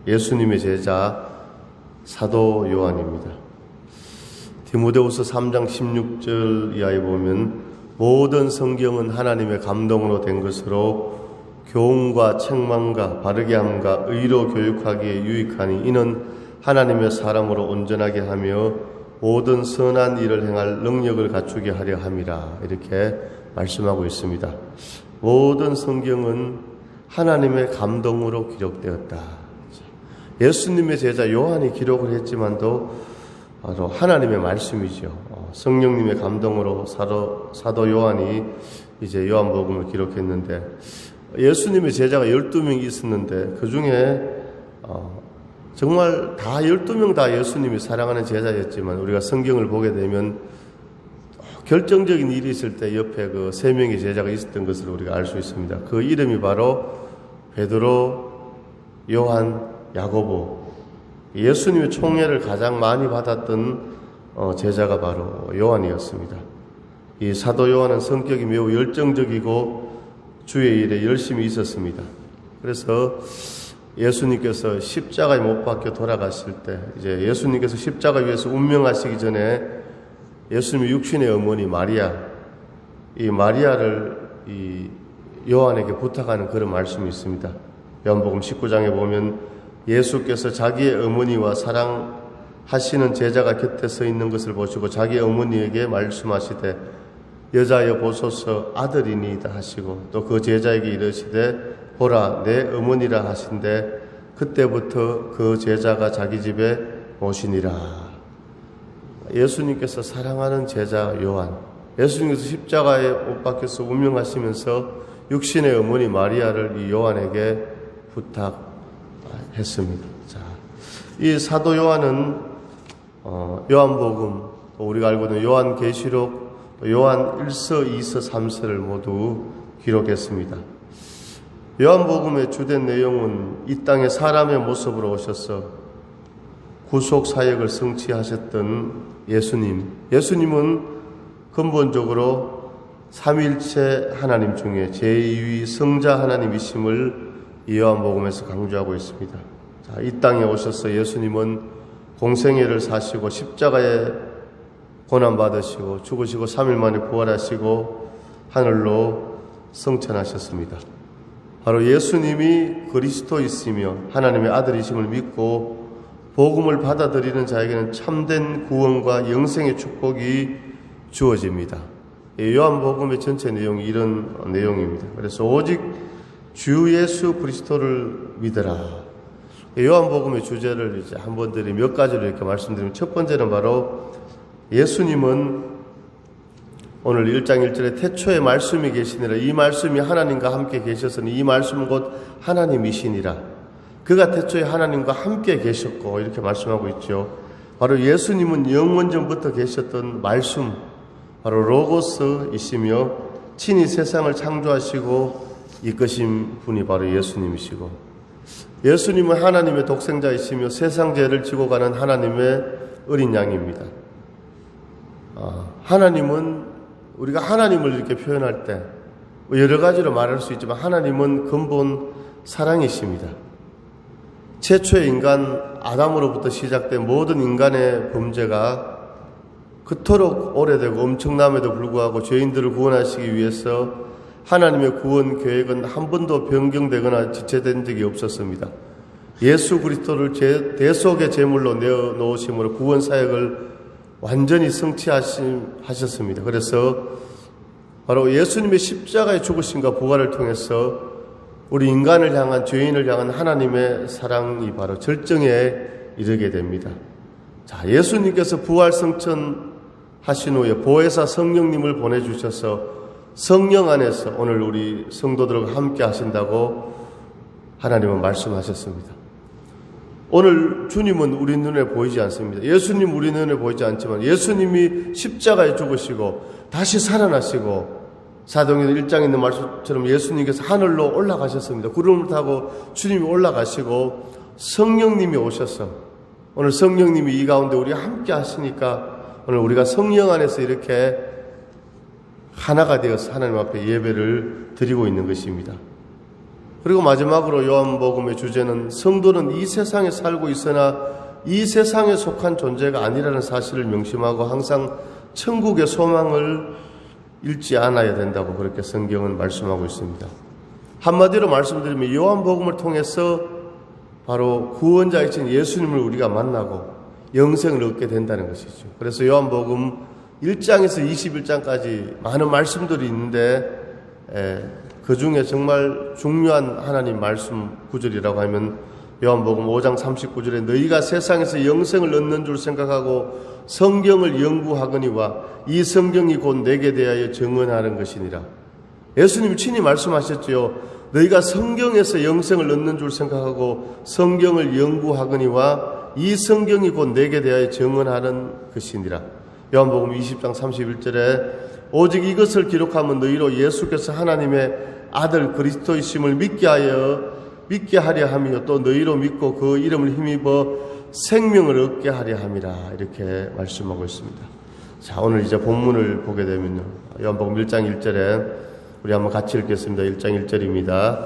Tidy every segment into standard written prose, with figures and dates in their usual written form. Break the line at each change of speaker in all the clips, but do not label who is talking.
예수님의 제자 사도 요한입니다. 디모데후서 3장 16절 이하에 보면 모든 성경은 하나님의 감동으로 된 것으로 교훈과 책망과 바르게 함과 의로 교육하기에 유익하니 이는 하나님의 사람으로 온전하게 하며 모든 선한 일을 행할 능력을 갖추게 하려 함이라. 이렇게 말씀하고 있습니다. 모든 성경은 하나님의 감동으로 기록되었다. 예수님의 제자 요한이 기록을 했지만도 바로 하나님의 말씀이죠. 성령님의 감동으로 사도 요한이 이제 요한복음을 기록했는데, 예수님의 제자가 12명이 있었는데 그 중에 정말 다 12명 다 예수님이 사랑하는 제자였지만, 우리가 성경을 보게 되면 결정적인 일이 있을 때 옆에 그 3명의 제자가 있었던 것을 우리가 알 수 있습니다. 그 이름이 바로 베드로, 요한, 야고보. 예수님의 총애를 가장 많이 받았던 제자가 바로 요한이었습니다. 이 사도 요한은 성격이 매우 열정적이고 주의 일에 열심히 있었습니다. 그래서 예수님께서 십자가에 못 박혀 돌아갔을 때, 이제 예수님께서 십자가 위에서 운명하시기 전에 예수님의 육신의 어머니 마리아, 이 마리아를 이 요한에게 부탁하는 그런 말씀이 있습니다. 요한복음 19장에 보면 예수께서 자기의 어머니와 사랑하시는 제자가 곁에 서 있는 것을 보시고 자기 어머니에게 말씀하시되 여자여 보소서 아들이니이다 하시고, 또 그 제자에게 이르시되 보라 내 어머니라 하신데 그때부터 그 제자가 자기 집에 오시니라. 예수님께서 사랑하는 제자 요한, 예수님께서 십자가에 못 박혀서 운명하시면서 육신의 어머니 마리아를 이 요한에게 부탁했습니다. 자, 이 사도 요한은 요한복음, 우리가 알고 있는 요한계시록, 요한 1서, 2서, 3서를 모두 기록했습니다. 요한복음의 주된 내용은 이 땅에 사람의 모습으로 오셔서 구속 사역을 성취하셨던 예수님은 근본적으로 삼위일체 하나님 중에 제2위 성자 하나님이심을 이 요한복음에서 강조하고 있습니다. 자, 이 땅에 오셔서 예수님은 공생애를 사시고 십자가에 고난받으시고 죽으시고 3일 만에 부활하시고 하늘로 승천하셨습니다. 바로 예수님이 그리스도이시며 하나님의 아들이심을 믿고 복음을 받아들이는 자에게는 참된 구원과 영생의 축복이 주어집니다. 요한복음의 전체 내용이 이런 내용입니다. 그래서 오직 주 예수 그리스도를 믿어라. 요한복음의 주제를 이제 한번 몇 가지로 이렇게 말씀드리면, 첫 번째는 바로 예수님은 오늘 1장 1절에 태초에 말씀이 계시니라. 이 말씀이 하나님과 함께 계셨으니 이 말씀은 곧 하나님이시니라. 그가 태초에 하나님과 함께 계셨고, 이렇게 말씀하고 있죠. 바로 예수님은 영원전부터 계셨던 말씀, 바로 로고스이시며 친히 세상을 창조하시고 이끄신 분이 바로 예수님이시고, 예수님은 하나님의 독생자이시며 세상 죄를 지고 가는 하나님의 어린 양입니다. 하나님은, 우리가 하나님을 이렇게 표현할 때 여러 가지로 말할 수 있지만 하나님은 근본 사랑이십니다. 최초의 인간 아담으로부터 시작된 모든 인간의 범죄가 그토록 오래되고 엄청남에도 불구하고 죄인들을 구원하시기 위해서 하나님의 구원 계획은 한 번도 변경되거나 지체된 적이 없었습니다. 예수 그리스도를 대속의 제물로 내어놓으심으로 구원 사역을 완전히 성취하셨습니다. 그래서 바로 예수님의 십자가의 죽으심과 부활을 통해서 우리 인간을 향한, 죄인을 향한 하나님의 사랑이 바로 절정에 이르게 됩니다. 자, 예수님께서 부활 승천하신 후에 보혜사 성령님을 보내주셔서 성령 안에서 오늘 우리 성도들과 함께 하신다고 하나님은 말씀하셨습니다. 오늘 주님은 우리 눈에 보이지 않습니다. 예수님 우리 눈에 보이지 않지만 예수님이 십자가에 죽으시고 다시 살아나시고, 사도행전 1장에 있는 말씀처럼 예수님께서 하늘로 올라가셨습니다. 구름을 타고 주님이 올라가시고 성령님이 오셔서 오늘 성령님이 이 가운데 우리와 함께 하시니까 오늘 우리가 성령 안에서 이렇게 하나가 되어서 하나님 앞에 예배를 드리고 있는 것입니다. 그리고 마지막으로 요한복음의 주제는 성도는 이 세상에 살고 있으나 이 세상에 속한 존재가 아니라는 사실을 명심하고 항상 천국의 소망을 잃지 않아야 된다고 그렇게 성경은 말씀하고 있습니다. 한마디로 말씀드리면 요한복음을 통해서 바로 구원자이신 예수님을 우리가 만나고 영생을 얻게 된다는 것이죠. 그래서 요한복음 1장에서 21장까지 많은 말씀들이 있는데 그 중에 정말 중요한 하나님 말씀 구절이라고 하면 요한복음 5장 39절에 너희가 세상에서 영생을 얻는 줄 생각하고 성경을 연구하거니와 이 성경이 곧 내게 대하여 증언하는 것이니라. 예수님이 친히 말씀하셨지요. 너희가 성경에서 영생을 얻는 줄 생각하고 성경을 연구하거니와 이 성경이 곧 내게 대하여 증언하는 것이니라. 요한복음 20장 31절에 오직 이것을 기록하면 너희로 예수께서 하나님의 아들 그리스도이심을 믿게 하려 함이요 또 너희로 믿고 그 이름을 힘입어 생명을 얻게 하려 함이라. 이렇게 말씀하고 있습니다. 자, 오늘 이제 본문을 보게 되면요. 요한복음 1장 1절에 우리 한번 같이 읽겠습니다. 1장 1절입니다.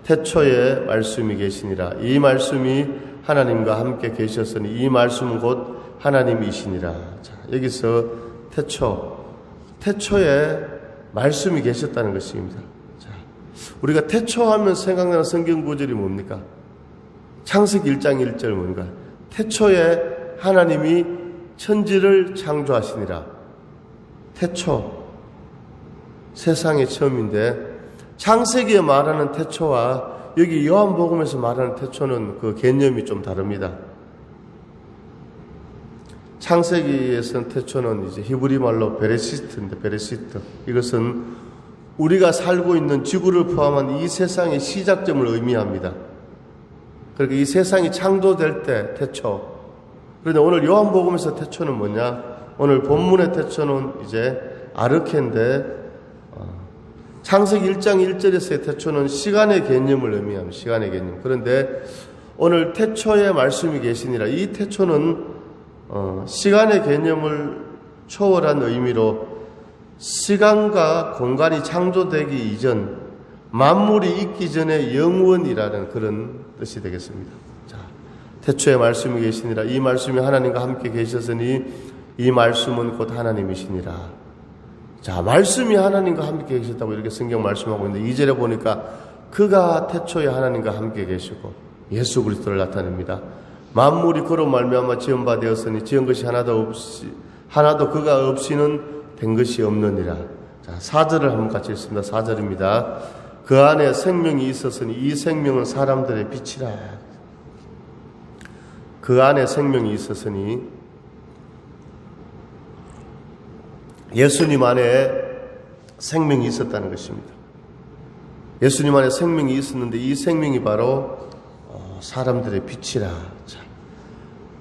태초에 말씀이 계시니라. 이 말씀이 하나님과 함께 계셨으니 이 말씀은 곧 하나님이시니라. 자, 여기서 태초에 말씀이 계셨다는 것입니다. 자, 우리가 태초하면 생각나는 성경 구절이 뭡니까? 창세기 1장 1절 뭡니까? 태초에 하나님이 천지를 창조하시니라. 태초, 세상의 처음인데 창세기에 말하는 태초와 여기 요한복음에서 말하는 태초는 그 개념이 좀 다릅니다. 창세기에서는 태초는 이제 히브리 말로 베레시트인데 베레시트. 이것은 우리가 살고 있는 지구를 포함한 이 세상의 시작점을 의미합니다. 그러니까 이 세상이 창조될 때 태초. 그런데 오늘 요한복음에서 태초는 뭐냐? 오늘 본문의 태초는 이제 아르케인데 창세기 1장 1절에서의 태초는 시간의 개념을 의미합니다. 시간의 개념. 그런데 오늘 태초에 말씀이 계시니라. 이 태초는 시간의 개념을 초월한 의미로 시간과 공간이 창조되기 이전, 만물이 있기 전에 영원이라는 그런 뜻이 되겠습니다. 자, 태초에 말씀이 계시니라. 이 말씀이 하나님과 함께 계셨으니 이 말씀은 곧 하나님이시니라. 자, 말씀이 하나님과 함께 계셨다고 이렇게 성경 말씀하고 있는데 2절에 보니까 그가 태초에 하나님과 함께 계시고 예수 그리스도를 나타냅니다. 만물이 그로 말미암아 지은 바 되었으니 지은 것이 하나도 그가 없이는 된 것이 없느니라. 자, 4절을 한번 같이 읽습니다. 4절입니다. 그 안에 생명이 있었으니 이 생명은 사람들의 빛이라. 그 안에 생명이 있었으니 예수님 안에 생명이 있었다는 것입니다. 예수님 안에 생명이 있었는데 이 생명이 바로 사람들의 빛이라. 자,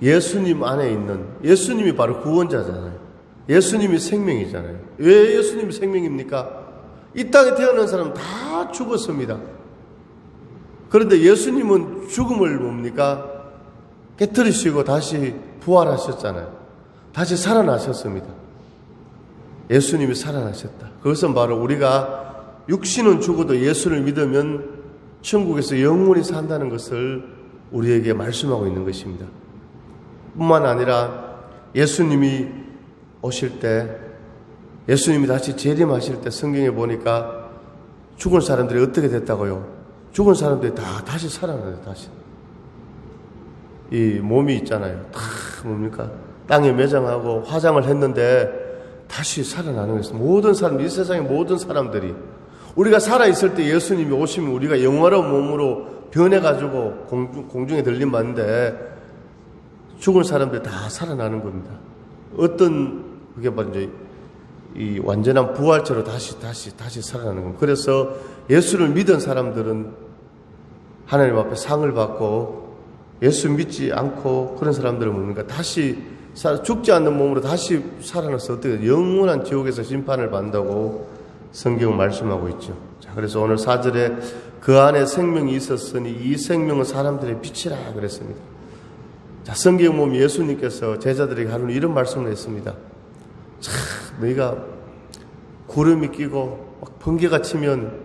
예수님 안에 있는 예수님이 바로 구원자잖아요. 예수님이 생명이잖아요. 왜 예수님이 생명입니까? 이 땅에 태어난 사람 다 죽었습니다. 그런데 예수님은 죽음을 뭡니까? 깨뜨리시고 다시 부활하셨잖아요. 다시 살아나셨습니다. 예수님이 살아나셨다. 그것은 바로 우리가 육신은 죽어도 예수를 믿으면 천국에서 영원히 산다는 것을 우리에게 말씀하고 있는 것입니다. 뿐만 아니라 예수님이 오실 때, 예수님이 다시 재림하실 때 성경에 보니까 죽은 사람들이 어떻게 됐다고요? 죽은 사람들이 다 다시 살아나요. 다시. 이 몸이 있잖아요. 다 뭡니까? 땅에 매장하고 화장을 했는데 다시 살아나는 것입니다. 모든 사람, 이 세상의 모든 사람들이 우리가 살아있을 때 예수님이 오시면 우리가 영화로운 몸으로 변해가지고 공중에 들림받는데 죽은 사람들이 다 살아나는 겁니다. 어떤 그게 바로 이제 이 완전한 부활체로 다시 살아나는 겁니다. 그래서 예수를 믿은 사람들은 하나님 앞에 상을 받고 예수 믿지 않고 그런 사람들은 뭡니까? 다시 죽지 않는 몸으로 다시 살아나서 어떻게 영원한 지옥에서 심판을 받는다고 성경은 말씀하고 있죠. 자, 그래서 오늘 4절에 그 안에 생명이 있었으니 이 생명은 사람들의 빛이라 그랬습니다. 자, 성경 보면 예수님께서 제자들에게 하루는 이런 말씀을 했습니다. 참, 너희가 구름이 끼고 막 번개가 치면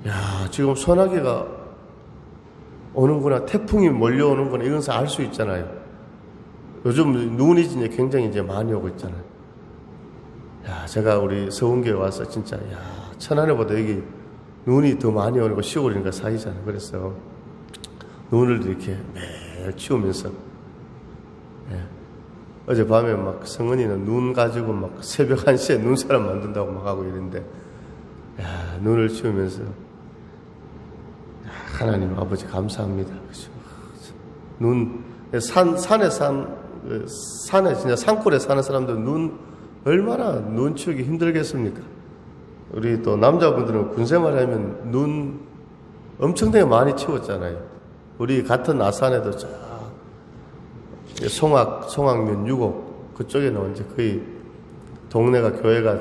야, 지금 소나기가 오는구나, 태풍이 몰려오는구나, 이건 알 수 있잖아요. 요즘 눈이 이제 굉장히 이제 많이 오고 있잖아요. 야, 제가 우리 서운교회 와서 진짜, 야, 천안에보다 여기 눈이 더 많이 오는 거 시골이니까 사이잖아요. 그래서 눈을 이렇게 매일 치우면서, 예. 어젯밤에 막 성은이는 눈 가지고 막 새벽 1시에 눈사람 만든다고 막 하고 이랬는데, 야, 눈을 치우면서, 야, 하나님 아버지 감사합니다. 그죠? 산에 진짜 산골에 사는 사람들 눈 얼마나 눈 치우기 힘들겠습니까? 우리 또 남자분들은 군생활하면 눈 엄청나게 많이 치웠잖아요. 우리 같은 아산에도 저 송악면 6호 그쪽에는 이제 거의 동네가 교회가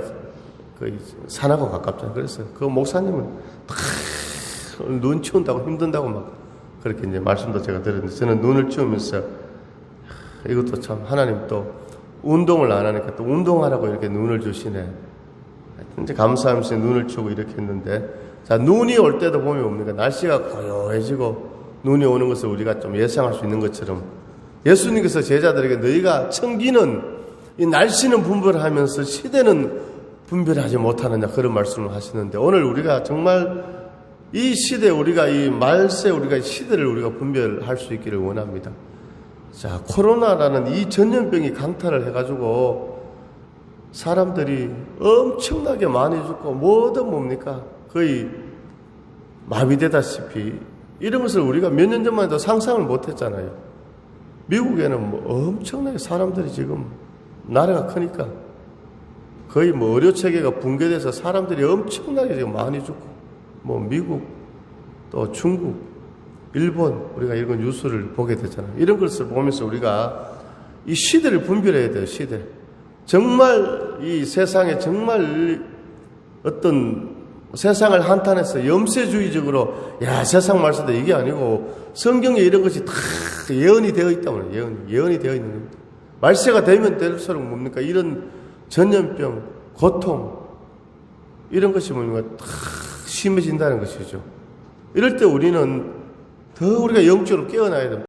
거의 산하고 가깝잖아요. 그래서 그 목사님은 눈 치운다고 힘든다고 막 그렇게 이제 말씀도 제가 들었는데, 저는 눈을 치우면서 이것도 참 하나님 또 운동을 안 하니까 또 운동하라고 이렇게 눈을 주시네. 이제 감사하면서 눈을 치우고 이렇게 했는데, 자, 눈이 올 때도 보면 뭡니까? 날씨가 고요해지고 눈이 오는 것을 우리가 좀 예상할 수 있는 것처럼 예수님께서 제자들에게 너희가 청기는 이 날씨는 분별하면서 시대는 분별하지 못하느냐, 그런 말씀을 하시는데, 오늘 우리가 정말 이 시대, 우리가 이 말세, 우리가 이 시대를 우리가 분별할 수 있기를 원합니다. 자, 코로나라는 이 전염병이 강타를 해가지고 사람들이 엄청나게 많이 죽고 뭐든 뭡니까? 거의 마비되다시피 이런 것을 우리가 몇 년 전만 해도 상상을 못 했잖아요. 미국에는 뭐 엄청나게 사람들이 지금 나라가 크니까 거의 뭐 의료체계가 붕괴돼서 사람들이 엄청나게 지금 많이 죽고, 뭐 미국 또 중국, 일본, 우리가 이런 뉴스를 보게 되잖아요. 이런 것을 보면서 우리가 이 시대를 분별해야 돼요. 시대. 정말 이 세상에 정말 어떤 세상을 한탄해서 염세주의적으로 야, 세상 말세다 이게 아니고 성경에 이런 것이 다 예언이 되어 있다면 예언이 되어 있는 겁니다. 말세가 되면 될수록 뭡니까? 이런 전염병, 고통 이런 것이 뭡니까? 다 심해진다는 것이죠. 이럴 때 우리는 더 우리가 영적으로 깨어나야 됩니다.